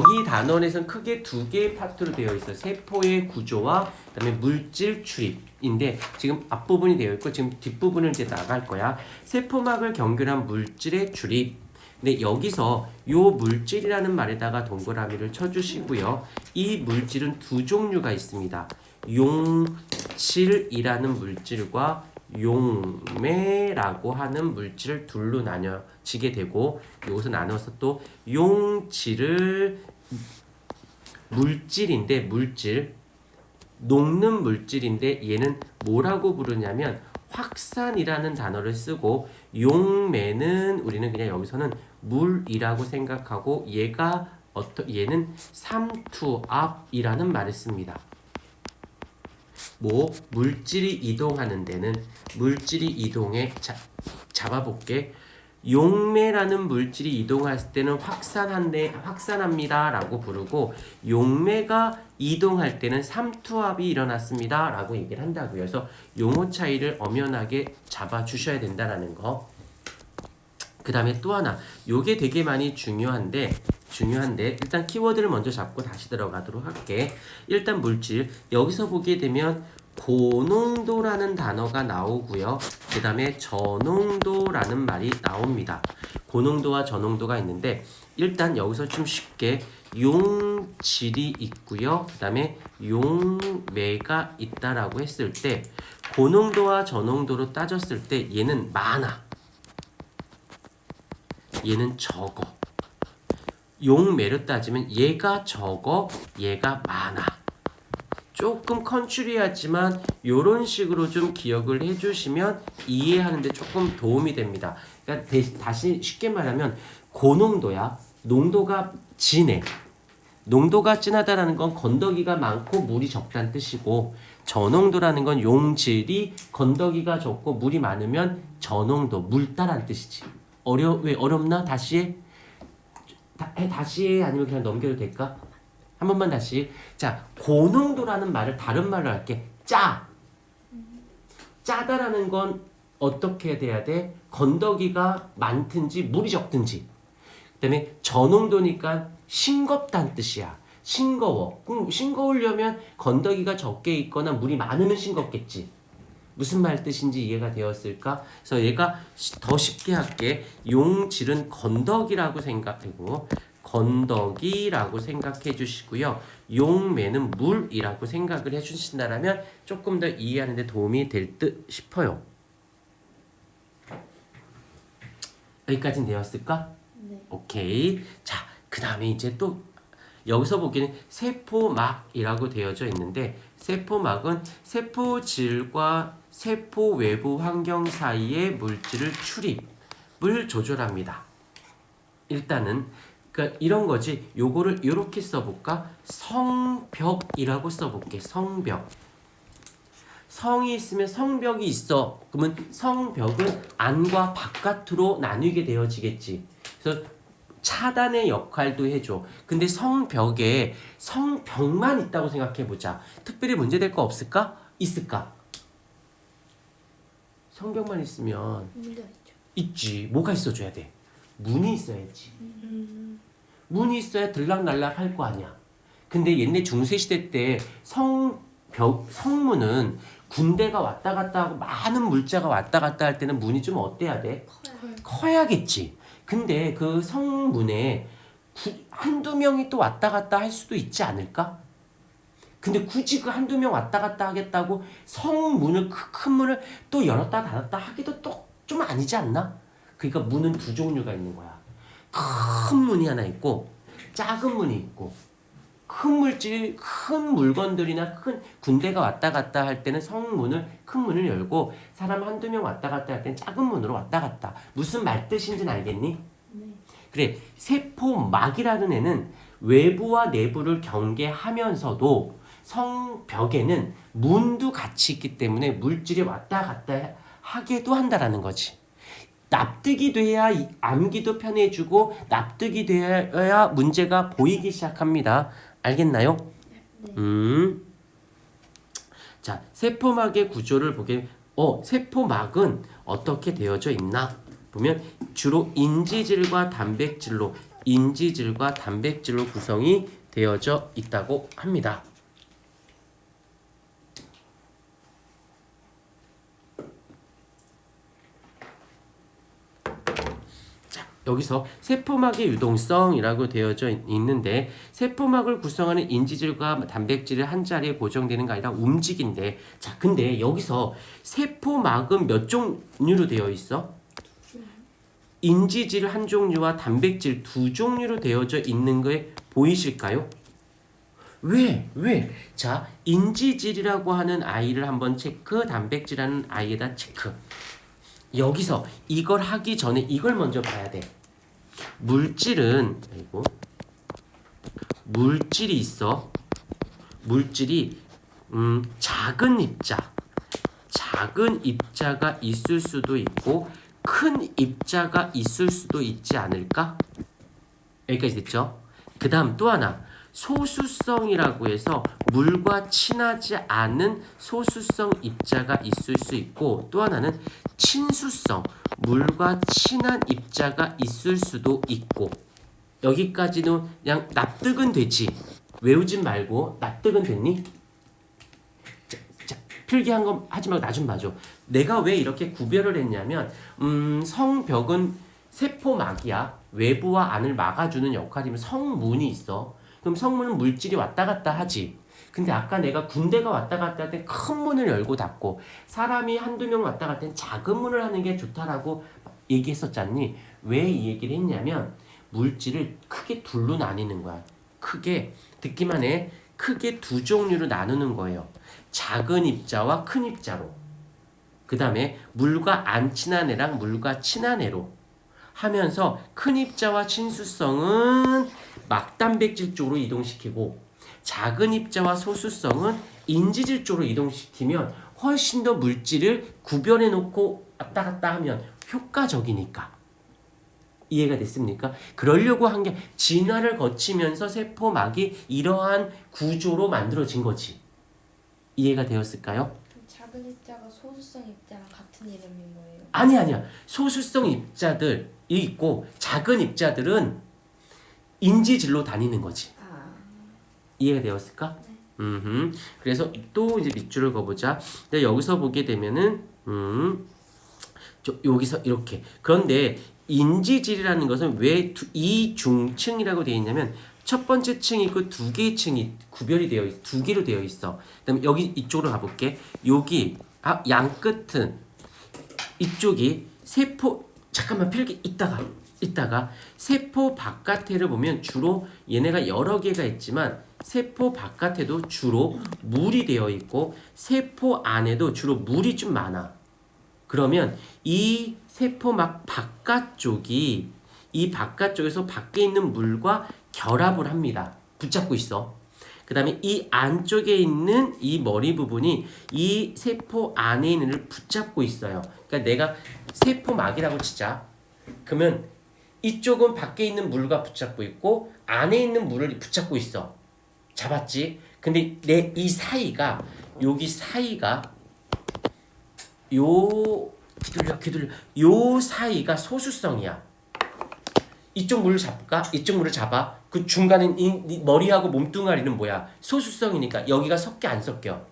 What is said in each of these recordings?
이 단원에서는 크게 두 개의 파트로 되어 있어요. 세포의 구조와 그다음에 물질 출입인데 지금 앞부분이 되어 있고 지금 뒷부분을 이제 나갈 거야. 세포막을 경계한 물질의 출입. 근데 여기서 요 물질이라는 말에다가 동그라미를 쳐주시고요. 이 물질은 두 종류가 있습니다. 용질이라는 물질과 용매라고 하는 물질을 둘로 나뉘어지게 되고 여기서 나눠서 또 용질을 물질인데 물질 녹는 물질인데 얘는 뭐라고 부르냐면 확산이라는 단어를 쓰고 용매는 우리는 그냥 여기서는 물이라고 생각하고 얘는 삼투압이라는 말을 씁니다. 물질이 이동하는 데는 물질이 이동해 잡아볼게. 용매라는 물질이 이동할 때는 확산합니다 라고 부르고 용매가 이동할 때는 삼투압이 일어났습니다 라고 얘기를 한다고요. 그래서 용어 차이를 엄연하게 잡아주셔야 된다라는 거. 그 다음에 또 하나 요게 되게 많이 중요한데 일단 키워드를 먼저 잡고 다시 들어가도록 할게. 일단 물질 여기서 보게 되면 고농도라는 단어가 나오고요. 그 다음에 저농도라는 말이 나옵니다. 고농도와 저농도가 있는데 일단 여기서 좀 쉽게 용질이 있고요. 그 다음에 용매가 있다라고 했을 때 고농도와 저농도로 따졌을 때 얘는 많아. 얘는 적어. 용매로 따지면 얘가 적어, 얘가 많아. 조금 컨츄리하지만 이런 식으로 좀 기억을 해주시면 이해하는 데 조금 도움이 됩니다. 그러니까 다시 쉽게 말하면 고농도야. 농도가 진해. 농도가 진하다라는 건 건더기가 많고 물이 적다는 뜻이고 저농도라는 건 용질이 건더기가 적고 물이 많으면 저농도, 묽다라는 뜻이지. 왜 어렵나? 다시 해? 다시 해? 아니면 그냥 넘겨도 될까? 한 번만 다시. 자, 고농도라는 말을 다른 말로 할게. 짜다라는 건 어떻게 돼야 돼? 건더기가 많든지 물이 적든지. 그 다음에 저농도니까 싱겁다는 뜻이야. 싱거워. 싱거우려면 건더기가 적게 있거나 물이 많으면 싱겁겠지. 무슨 말 뜻인지 이해가 되었을까? 그래서 얘가 더 쉽게 할게. 용질은 건더기라고 생각하고 건더기라고 생각해 주시고요. 용매는 물이라고 생각을 해 주신다면 조금 더 이해하는 데 도움이 될 듯 싶어요. 여기까지는 되었을까? 네. 오케이. 자, 그 다음에 이제 또 여기서 보기에는 세포막이라고 되어져 있는데 세포막은 세포질과 세포 외부 환경 사이의 물질을 출입을 조절합니다. 일단은 그러니까 이런 거지. 요거를 이렇게 써볼까? 성벽이라고 써볼게. 성벽. 성이 있으면 성벽이 있어. 그러면 성벽은 안과 바깥으로 나뉘게 되어지겠지. 그래서 차단의 역할도 해줘. 근데 성벽만 있다고 생각해보자. 특별히 문제될 거 없을까? 있을까? 성벽만 있으면 문제가 있죠. 있지. 뭐가 있어줘야 돼? 문이 있어야지. 문이 있어야 들락날락 할 거 아니야. 근데 옛날 중세시대 때 성문은 군대가 왔다 갔다 하고 많은 물자가 왔다 갔다 할 때는 문이 좀 어때야 돼? 커야겠지. 근데 그 성문에 한두 명이 또 왔다 갔다 할 수도 있지 않을까? 근데 굳이 그 한두 명 왔다 갔다 하겠다고 성문을 큰 문을 또 열었다 닫았다 하기도 또 좀 아니지 않나? 그러니까 문은 두 종류가 있는 거야. 큰 문이 하나 있고 작은 문이 있고 큰 물건들이나 큰 군대가 왔다 갔다 할 때는 큰 문을 열고 사람 한두 명 왔다 갔다 할 때는 작은 문으로 왔다 갔다. 무슨 말 뜻인지는 알겠니? 네. 그래, 세포막이라는 애는 외부와 내부를 경계하면서도 성벽에는 문도 같이 있기 때문에 물질이 왔다 갔다 하게도 한다라는 거지. 납득이 돼야 암기도 편해지고 납득이 돼야 문제가 보이기 시작합니다. 알겠나요? 네. 자, 세포막의 구조를 보게 세포막은 어떻게 되어져 있나? 보면 주로 인지질과 단백질로 인지질과 단백질로 구성이 되어져 있다고 합니다. 여기서 세포막의 유동성이라고 되어져 있는데 세포막을 구성하는 인지질과 단백질이 한 자리에 고정되는 게 아니라 움직인대. 자, 근데 여기서 세포막은 몇 종류로 되어 있어? 인지질 한 종류와 단백질 두 종류로 되어져 있는 게 보이실까요? 왜? 자, 인지질이라고 하는 아이를 한번 체크, 단백질이라는 아이에다 체크. 여기서 이걸 하기 전에 이걸 먼저 봐야 돼. 물질이 있어. 물질이 작은 입자가 있을 수도 있고 큰 입자가 있을 수도 있지 않을까? 여기까지 됐죠? 그 다음 또 하나 소수성이라고 해서 물과 친하지 않은 소수성 입자가 있을 수 있고 또 하나는 친수성, 물과 친한 입자가 있을 수도 있고 여기까지는 그냥 납득은 되지. 외우진 말고 납득은 됐니? 자, 필기한 거 하지 말고 나 좀 봐줘. 내가 왜 이렇게 구별을 했냐면 성벽은 세포막이야. 외부와 안을 막아주는 역할이면 성문이 있어. 그럼 성문은 물질이 왔다 갔다 하지. 근데 아까 내가 군대가 왔다 갔다 할 때 큰 문을 열고 닫고 사람이 한두 명 왔다 갔다 할 땐 작은 문을 하는 게 좋다라고 얘기했었잖니. 왜 이 얘기를 했냐면 물질을 크게 둘로 나뉘는 거야. 크게 듣기만 해. 크게 두 종류로 나누는 거예요. 작은 입자와 큰 입자로. 그 다음에 물과 안 친한 애랑 물과 친한 애로 하면서 큰 입자와 친수성은 막단백질 쪽으로 이동시키고 작은 입자와 소수성은 인지질 쪽으로 이동시키면 훨씬 더 물질을 구별해 놓고 왔다 갔다 하면 효과적이니까. 이해가 됐습니까? 그러려고 한 게 진화를 거치면서 세포막이 이러한 구조로 만들어진 거지. 이해가 되었을까요? 작은 입자가 소수성 입자랑 같은 이름인 거예요? 아니야. 소수성 입자들이 있고 작은 입자들은 인지질로 다니는 거지. 이해가 되었을까? 네. 그래서 또 이제 밑줄을 그어보자. 근데 여기서 보게 되면은 여기서 이렇게. 그런데 인지질이라는 것은 왜 이중층이라고 되어 있냐면 첫 번째 층이 있고 두 개의 층이 구별이 되어 있어. 두 개로 되어 있어. 그다음에 여기 이쪽으로 가볼게. 여기 양 끝은 이쪽이 세포 잠깐만 필기 이따가 세포 바깥에를 보면 주로 얘네가 여러 개가 있지만 세포 바깥에도 주로 물이 되어 있고 세포 안에도 주로 물이 좀 많아. 그러면 이 세포막 이 바깥쪽에서 밖에 있는 물과 결합을 합니다. 붙잡고 있어. 그 다음에 이 안쪽에 있는 이 머리 부분이 이 세포 안에 있는 걸 붙잡고 있어요. 그러니까 내가 세포막이라고 치자. 그러면 이쪽은 밖에 있는 물과 붙잡고 있고 안에 있는 물을 붙잡고 있어. 잡았지? 근데 내 이 사이가 여기 사이가 기둘려 요 사이가 소수성이야. 이쪽 물을 잡을까? 이쪽 물을 잡아. 그 중간에 이 머리하고 몸뚱아리는 뭐야? 소수성이니까 여기가 섞여 안 섞여?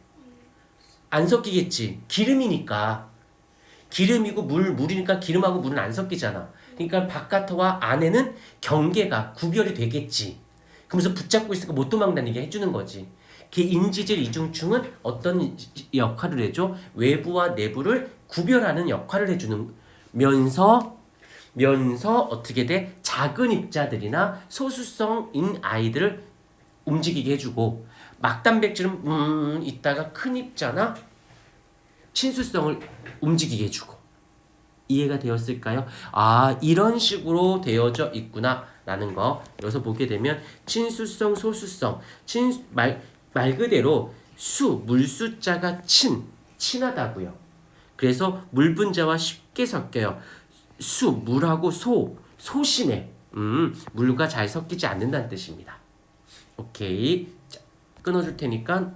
안 섞이겠지. 기름이니까. 기름이고 물이니까 기름하고 물은 안 섞이잖아. 그러니까 바깥과 안에는 경계가 구별이 되겠지. 그러면서 붙잡고 있으니까 못 도망다니게 해주는 거지. 그 인지질 이중층은 어떤 역할을 해줘? 외부와 내부를 구별하는 역할을 해주는 면서 어떻게 돼? 작은 입자들이나 소수성인 아이들을 움직이게 해주고 막단백질은 있다가 큰 입자나 친수성을 움직이게 해주고. 이해가 되었을까요? 이런 식으로 되어져 있구나 라는 거 여기서 보게 되면 친수성, 소수성 말 그대로 물수자가 친하다고요. 그래서 물 분자와 쉽게 섞여요. 물하고 소심해. 물과 잘 섞이지 않는다는 뜻입니다. 오케이. 자, 끊어줄 테니까